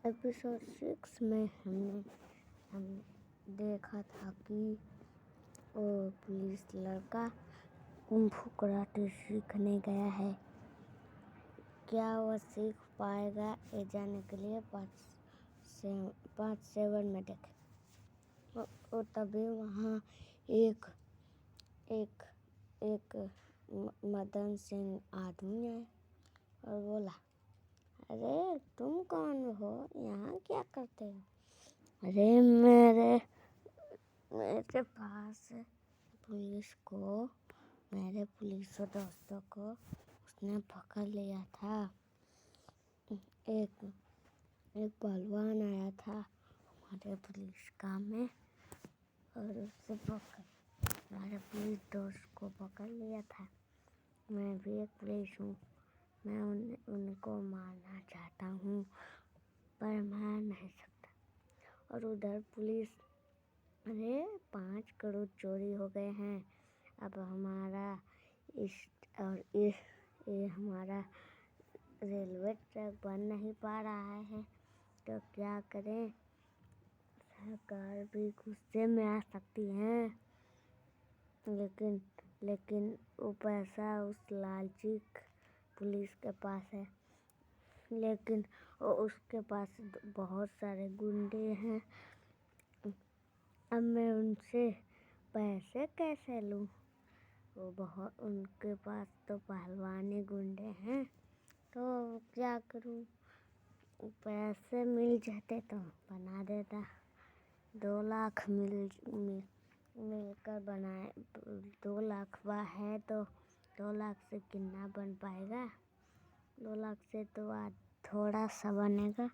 Episode 6 में हम देखा था कि वो पुलिस लड़का कुंफू कराटे सीखने गया है। क्या वह सीख पाएगा, ये जानने के लिए पार्ट 7 में देखें। और तभी वहाँ एक मदन सिंह आदमी आए और बोला, अरे तुम कौन हो, यहाँ क्या करते हो? अरे मेरे पास मेरे पुलिस दोस्तों को उसने पकड़ लिया था। एक पहलवान आया था हमारे पुलिस काम में और उससे हमारे पुलिस दोस्त को पकड़ लिया था। मैं भी एक पुलिस हूँ, मैं उनको मारना चाहता हूँ पर मार नहीं सकता। और उधर पुलिस, अरे 5 करोड़ चोरी हो गए हैं, अब हमारा ये हमारा रेलवे ट्रैक बन नहीं पा रहा है, तो क्या करें? सरकार भी गुस्से में आ सकती है, लेकिन वो पैसा उस लालची पुलिस के पास है, लेकिन उसके पास बहुत सारे गुंडे हैं। अब मैं उनसे पैसे कैसे लूं? उनके पास तो पहलवानी गुंडे हैं, तो क्या करूं? पैसे मिल जाते तो बना देता। 2 लाख मिलकर बनाए। 2 लाख है तो 2 लाख से कितना बन पाएगा? 2 लाख से तो आज थोड़ा सा बनेगा।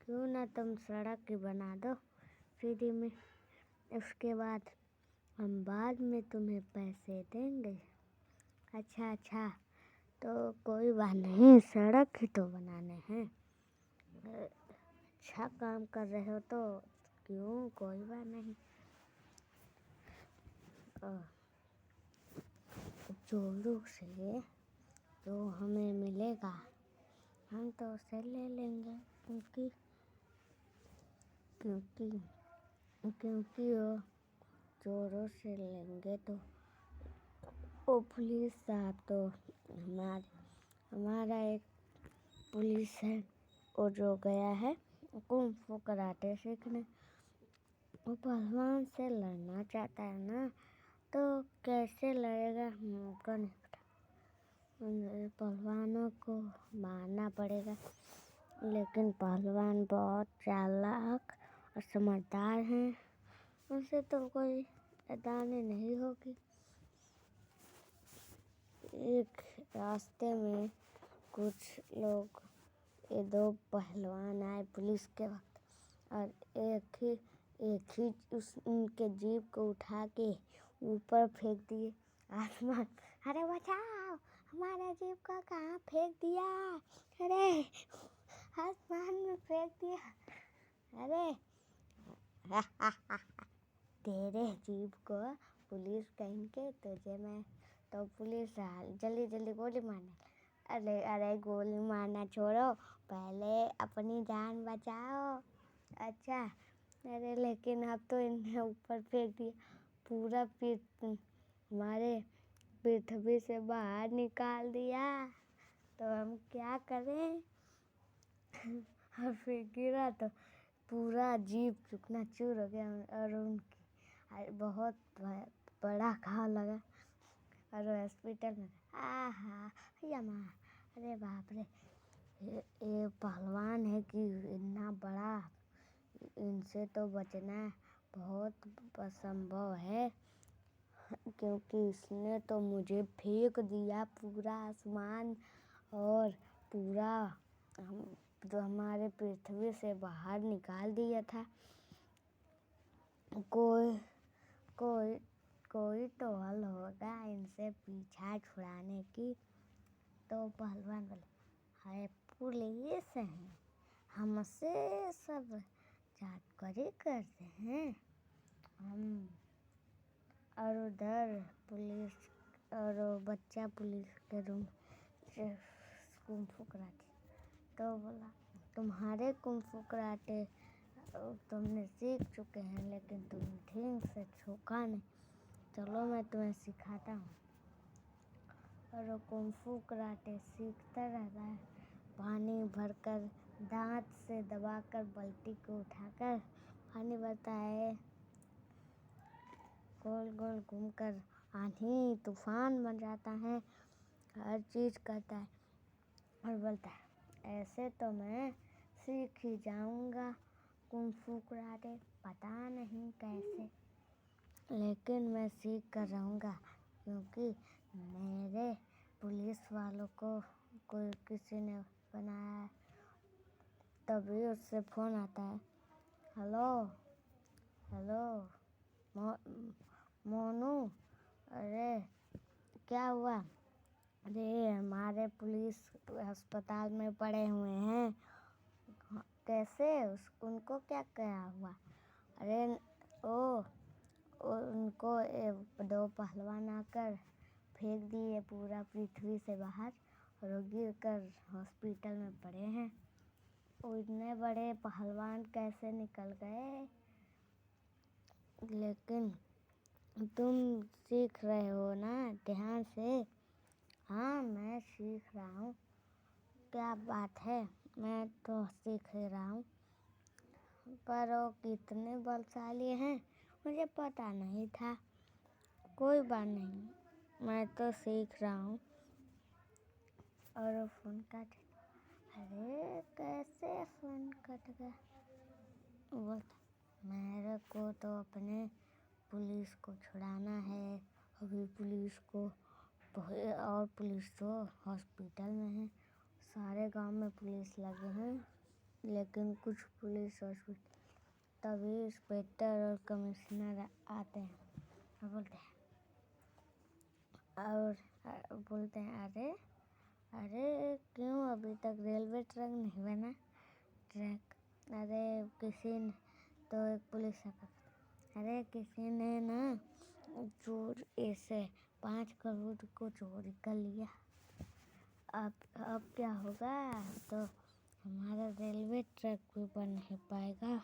क्यों ना तुम सड़क ही बना दो फ्री में, उसके बाद हम बाद में तुम्हें पैसे देंगे। अच्छा, तो कोई बात नहीं, सड़क ही तो बनाने हैं। अच्छा काम कर रहे हो तो क्यों, कोई बात नहीं। चोरों से जो हमें मिलेगा हम तो उसे ले लेंगे, क्योंकि वो चोरों से लेंगे तो वो पुलिस साहब तो हमारा एक पुलिस है, वो जो गया है कुंफू कराटे सीखने, वो पहलवान से लड़ना चाहता है ना, तो कैसे लड़ेगा हमको नहीं पता। पहलवानों को मारना पड़ेगा, लेकिन पहलवान बहुत चालाक और समझदार हैं, उनसे तो कोई शैतानी नहीं होगी। एक रास्ते में कुछ लोग, ये 2 पहलवान आए पुलिस के वक्त, और एक ही उनके जीप को उठा के ऊपर फेंक दिए आसमान। अरे बचाओ, हमारा जीप को कहाँ फेंक दिया? अरे आसमान में फेंक दिया। अरे तेरे जीप को पुलिस कहीं के, तुझे मैं तो पुलिस जल्दी गोली मारने। अरे गोली मारना छोड़ो, पहले अपनी जान बचाओ। अच्छा, अरे लेकिन अब तो इन्हें ऊपर फेंक दिया, पूरा हमारे पृथ्वी से बाहर निकाल दिया, तो हम क्या करें? और फिर गिरा तो पूरा जीप चूर हो गया और उनकी बहुत बड़ा घाव लगा और हॉस्पिटल में। अरे बाप रे, ये पहलवान है कि इतना बड़ा, इनसे तो बचना बहुत असंभव है, क्योंकि इसने तो मुझे फेंक दिया पूरा आसमान और पूरा जो हमारे पृथ्वी से बाहर निकाल दिया था। कोई तो हल होगा इनसे पीछा छुड़ाने की। तो पहलवान बोले, हाय पुलिस हैं, हमसे सब जादूगरी करते हैं हम। और उधर पुलिस और बच्चा पुलिस के रूम कुंफू कराटे तो बोला तुम्हारे कुंफू कराटे तुमने सीख चुके हैं, लेकिन तुमने ठीक से छूका नहीं। चलो मैं तुम्हें सिखाता हूँ। और वो कुंफू कराटे सीखता रहता है। पानी भरकर दांत से दबाकर बाल्टी को उठाकर पानी भरता है। गोल गोल घूमकर आंधी तूफान बन जाता है। हर चीज़ करता है और बोलता है ऐसे तो मैं सीख ही जाऊंगा कुंफू कराटे, पता नहीं कैसे, लेकिन मैं सीख कर रहूँगा, क्योंकि मेरे पुलिस वालों को कोई किसी ने बनाया है। तभी उससे फ़ोन आता है, हेलो हेलो मोनू, अरे क्या हुआ? अरे हमारे पुलिस अस्पताल में पड़े हुए हैं। कैसे? उनको क्या हुआ? अरे उनको 2 पहलवान आकर फेंक दिए पूरा पृथ्वी से बाहर और वो गिर कर हॉस्पिटल में पड़े हैं। इतने बड़े पहलवान कैसे निकल गए? लेकिन तुम सीख रहे हो ना ध्यान से? हाँ मैं सीख रहा हूँ। क्या बात है, मैं तो सीख ही रहा हूँ। पर वो कितने बलशाली हैं मुझे पता नहीं था। कोई बात नहीं, मैं तो सीख रहा हूँ। और वो फ़ोन काट, अरे कैसे फ़ोन कट गया? बोलता मेरे को तो अपने पुलिस को छुड़ाना है। अभी पुलिस को और पुलिस तो हॉस्पिटल में है। सारे गांव में पुलिस लगे हैं, लेकिन कुछ पुलिस हॉस्पिटल। तभी इंस्पेक्टर और कमिश्नर आते हैं और बोलते हैं अरे क्यों अभी तक रेलवे ट्रैक नहीं बना? अरे किसी ने तो एक पुलिस अरे किसी ने ना चोर ऐसे 5 करोड़ को चोरी कर लिया। अब क्या होगा? तो हमारा रेलवे ट्रैक भी बन नहीं पाएगा,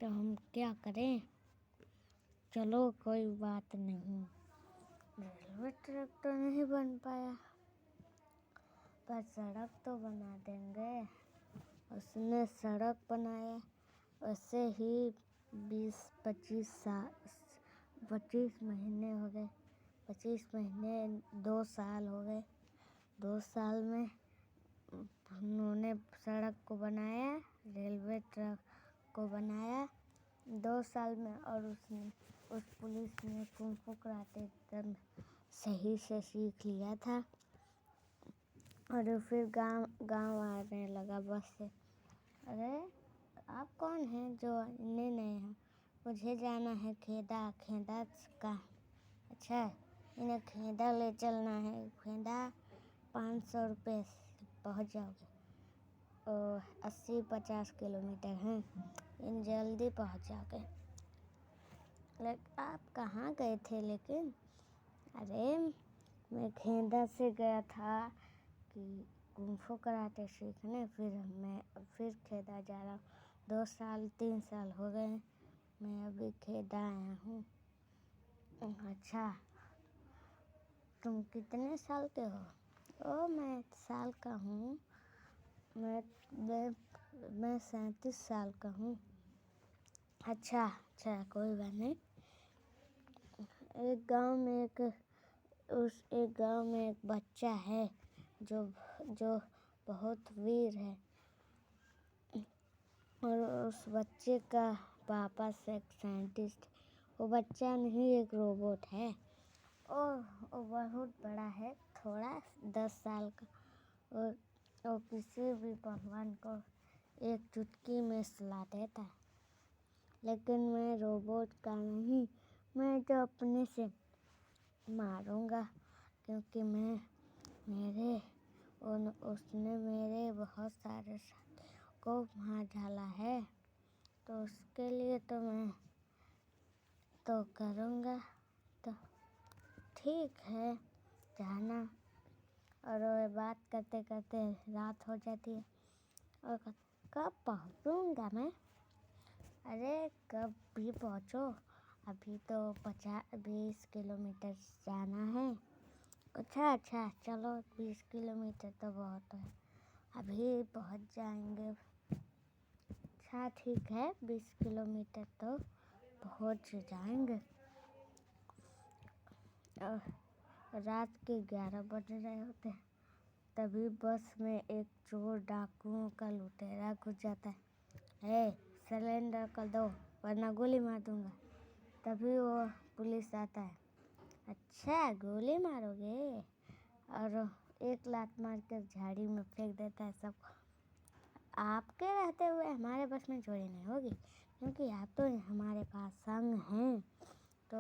तो हम क्या करें? चलो कोई बात नहीं, रेलवे ट्रैक तो नहीं बन पाया, पर सड़क तो बना देंगे। उसने सड़क बनाया। वैसे ही 25 महीने हो गए। 25 महीने 2 साल हो गए। 2 साल में उन्होंने सड़क को बनाया, रेलवे ट्रैक को बनाया 2 साल में। और उस पुलिस ने कुंफू कराटे एकदम सही से सीख लिया था। और फिर गांव आने लगा बस से। अरे आप कौन हैं जो इन्हें नए हैं? मुझे जाना है खेदा का। अच्छा, इन्हें खेदा ले चलना है। खेदा 500 रुपये से पहुँच जाओगे। 80-50 किलोमीटर हैं, इन जल्दी पहुँच जाओगे। आप कहाँ गए थे लेकिन? अरे मैं खेदा से गया था कि कुंफू कराटे सीखने, फिर खेदा जा रहा हूँ। 2 साल 3 साल हो गए मैं अभी खेदा आया हूँ। अच्छा, तुम कितने साल के हो? मैं 1 साल का हूँ। मैं 37 साल का हूँ। अच्छा कोई बात नहीं। एक गांव में एक बच्चा है जो बहुत वीर है। और उस बच्चे का पापा से एक साइंटिस्ट। वो बच्चा नहीं, एक रोबोट है। वो बहुत बड़ा है, थोड़ा 10 साल का। और वो किसी भी पहलवान को एक चुटकी में सुला देता है। लेकिन मैं रोबोट का नहीं, मैं तो अपने से मारूंगा, क्योंकि उसने मेरे बहुत सारे साथियों को मार डाला है। तो उसके लिए तो मैं तो करूँगा। तो ठीक है, जाना। और वो बात करते करते रात हो जाती है। और कब पहुँचूँगा मैं? अरे कब भी पहुँचो, अभी तो 20 किलोमीटर जाना है। अच्छा चलो 20 किलोमीटर तो बहुत है, अभी पहुँच जाएंगे। अच्छा ठीक है, 20 किलोमीटर तो पहुँच जाएंगे। रात के 11 बज रहे होते हैं, तभी बस में एक चोर डाकुओं का लुटेरा घुस जाता है। सिलेंडर कर दो वरना गोली मार दूंगा। तभी वो पुलिस आता है। अच्छा गोली मारोगे? और एक लात मार कर झाड़ी में फेंक देता है सब। आपके रहते हुए हमारे बस में चोरी नहीं होगी, क्योंकि आप तो हमारे पास संग हैं, तो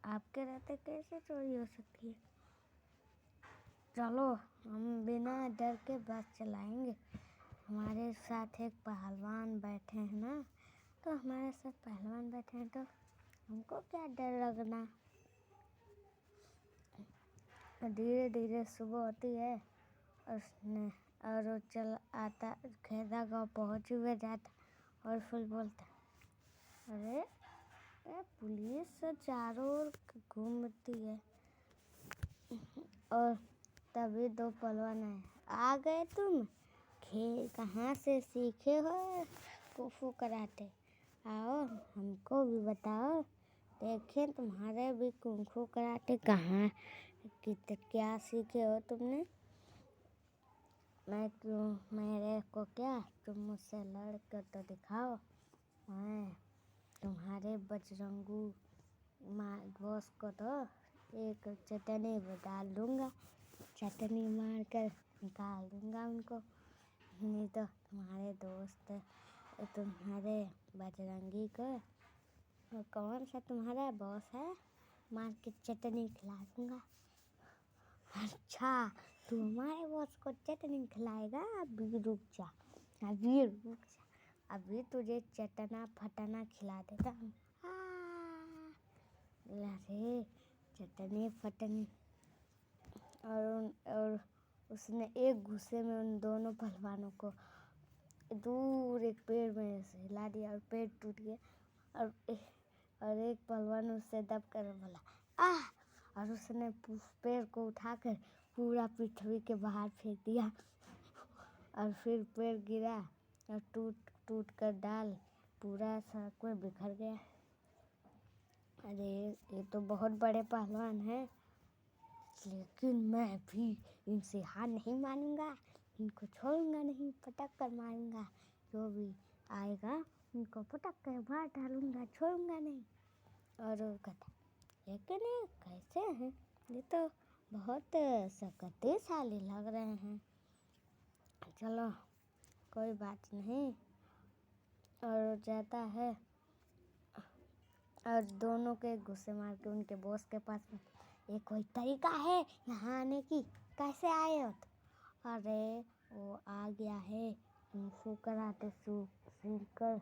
आपके रहते कैसे चोरी हो सकती है। चलो हम बिना डर के बस चलाएंगे। हमारे साथ एक पहलवान बैठे हैं ना, तो हमारे साथ पहलवान बैठे हैं तो हमको क्या डर लगना। धीरे धीरे सुबह होती है और वो चल आता, खेदा गाँव पहुँच हुए जाता और फिर बोलता, अरे पुलिस चारों ओर घूमती है। और तभी 2 पहलवान आए। आ गए तुम? कहाँ से सीखे हो कुंफू कराटे? आओ हमको भी बताओ, देखें तुम्हारे भी कुंफू कराटे कहाँ क्या सीखे हो तुमने। मेरे को क्या, तुम मुझसे लड़ कर तो दिखाओ, मैं तुम्हारे बजरंगू बॉस को तो एक चटनी डाल दूंगा, चटनी मार कर निकाल दूंगा उनको। नहीं तो तुम्हारे दोस्त तुम्हारे बजरंगी को, कौन सा तुम्हारा बॉस है, मार के चटनी खिला दूंगा। अच्छा तू हमारे बॉस को चटनी खिलाएगा? अभी रुक जा, अभी तुझे चटना फटना खिला देता हूँ। अरे चटनी फटनी। और उसने एक गुस्से में उन दोनों पहलवानों को दूर एक पेड़ में से हिला दिया और पेड़ टूट गया। और एक पहलवान उससे दब कर बोला आह, और उसने पेड़ को उठाकर पूरा पृथ्वी के बाहर फेंक दिया। और फिर पेड़ गिरा और टूट कर डाल पूरा सड़क में बिखर गया। अरे ये तो बहुत बड़े पहलवान हैं, लेकिन मैं भी इनसे हार नहीं मानूंगा, इनको छोड़ूंगा नहीं, पटक कर मारूंगा, जो भी आएगा उनको पटक कर मार डालूंगा, छोड़ूंगा नहीं। और वो कहता, लेकिन ये कैसे हैं, ये तो बहुत शक्तिशाली लग रहे हैं। चलो कोई बात नहीं। और जाता है और दोनों के गुस्से मार के उनके बॉस के पास में, ये कोई तरीका है यहाँ आने की, कैसे आए हो? अरे वो आ गया है कुंफू कराटे सीखकर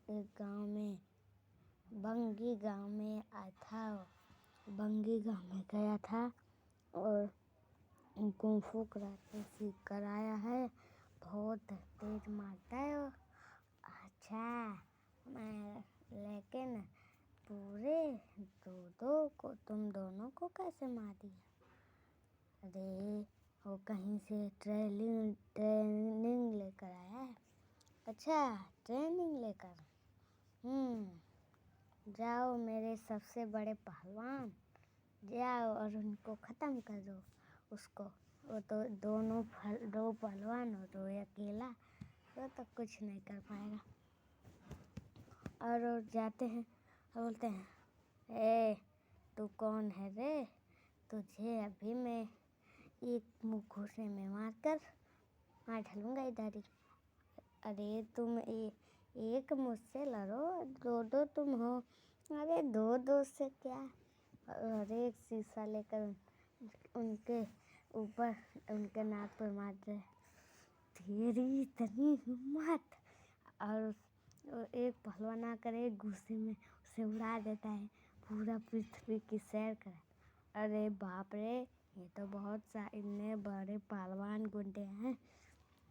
एक गांव में, बंगी गांव में आया था। बंगी गांव में गया था और कुंफू कराटे सीख कर आया है, बहुत तेज मारता है वो। अच्छा मैं, लेकिन पूरे तुम दोनों को कैसे मार दिया? अरे वो कहीं से ट्रेनिंग लेकर आया है। अच्छा ट्रेनिंग लेकर, जाओ मेरे सबसे बड़े पहलवान, जाओ और उनको ख़त्म कर दो उसको। वो तो दो पहलवान हो तो अकेला, वो तो कुछ नहीं कर पाएगा। और वो जाते हैं और बोलते हैं, ए तू कौन है रे, तुझे अभी मैं एक मुखौटे में मार डालूंगा इधर ही। अरे तुम एक मुझसे लड़ो, दो तुम हो। अरे दो से क्या। और एक शीशा लेकर उनके ऊपर उनके नाक पर मार दे, तेरी इतनी हिम्मत। और एक पहलवान आकर एक गुस्से में उसे उड़ा देता है, पूरा पृथ्वी की सैर कर। अरे बाप रे, ये तो बहुत इतने बड़े पहलवान गुंडे हैं,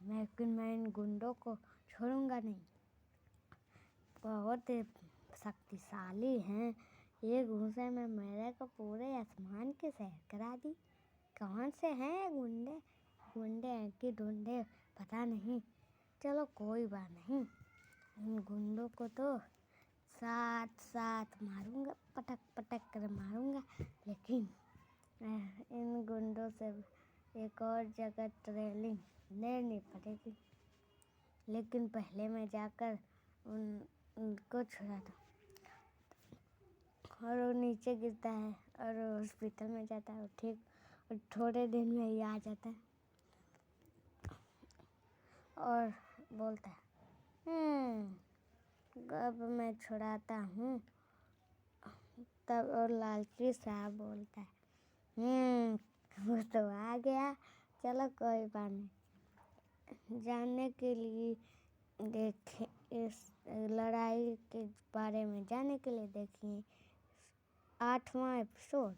लेकिन मैं इन गुंडों को छोड़ूंगा नहीं। बहुत शक्तिशाली हैं। ये घूंसे में मेरे को पूरे आसमान की सैर करा दी। कौन से हैं गुंडे? गुंडे हैं कि ढूंढे पता नहीं। चलो कोई बात नहीं, इन गुंडों को तो साथ साथ मारूंगा, पटक पटक कर मारूंगा। लेकिन इन गुंडों से एक और जगह ट्रेनिंग लेनी पड़ेगी। लेकिन पहले मैं जाकर उनको छुड़ाता और वो नीचे गिरता है और हॉस्पिटल में जाता है। ठीक और थोड़े दिन में ही आ जाता है और बोलता है अब मैं छुड़ाता हूँ। तब और लालची साहब बोलता है वो तो आ गया, चलो कोई बात नहीं। जानने के लिए देखें, इस लड़ाई के बारे में जानने के लिए देखिए 8वां एपिसोड।